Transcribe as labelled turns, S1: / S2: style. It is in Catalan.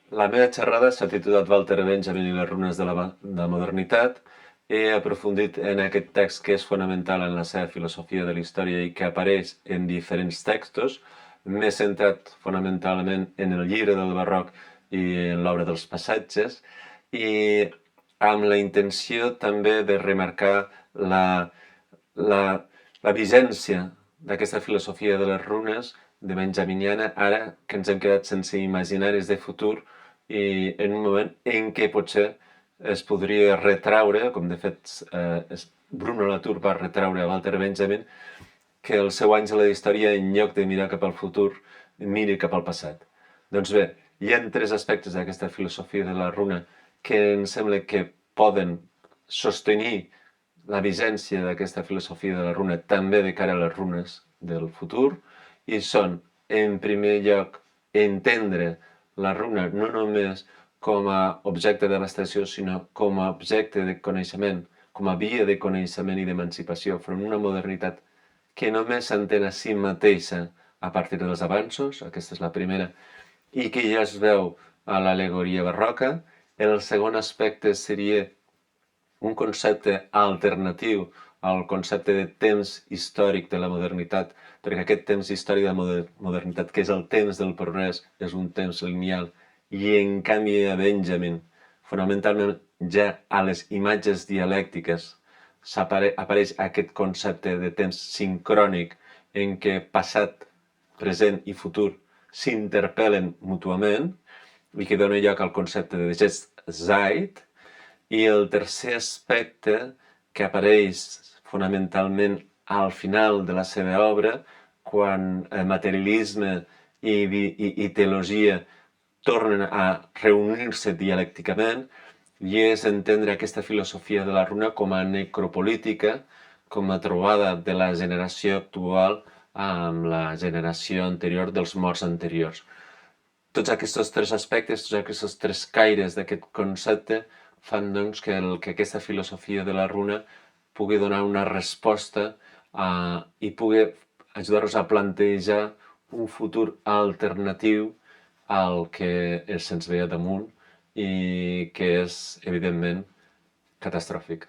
S1: La meva xerrada s'ha titulat Walter Benjamin i les runes de la modernitat. He aprofundit en aquest text que és fonamental en la seva filosofia de la història i que apareix en diferents textos. M'he centrat fonamentalment en el llibre del barroc i en l'obra dels passatges i amb la intenció també de remarcar la, la, la vigència d'aquesta filosofia de les runes de benjaminiana, ara que ens hem quedat sense imaginaris de futur i en un moment en què potser es podria retraure, com de fet Bruno Latour va retraure a Walter Benjamin, que el seu àngel de la història, en lloc de mirar cap al futur, miri cap al passat. Doncs bé, hi ha tres aspectes d'aquesta filosofia de la runa que em sembla que poden sostenir la vigència d'aquesta filosofia de la runa també de cara a les runes del futur, i són, en primer lloc, entendre la runa no només com a objecte d'abstracció, sinó com a objecte de coneixement, com a via de coneixement i d'emancipació front a una modernitat que només s'entén a si mateixa a partir dels avanços, aquesta és la primera, i que ja es veu a l'al·legoria barroca. El segon aspecte seria un concepte alternatiu al concepte de temps històric de la modernitat, perquè aquest temps històric de la modernitat, que és el temps del progrés, és un temps lineal, i en canvi a Benjamin, fonamentalment ja a les imatges dialèctiques, apareix aquest concepte de temps sincrònic en què passat, present i futur s'interpel·len mútuament i que dona lloc al concepte de Zeit. I el tercer aspecte que apareix fonamentalment al final de la seva obra, quan materialisme i teologia tornen a reunir-se dialècticament, i és entendre aquesta filosofia de la runa com a necropolítica, com a trobada de la generació actual amb la generació anterior dels morts anteriors. Tots aquests tres aspectes, tots aquests tres caires d'aquest concepte fan doncs que aquesta filosofia de la runa pugui donar una resposta i pugui ajudar-nos a plantejar un futur alternatiu al que se'ns ve damunt i que és, evidentment, catastròfic.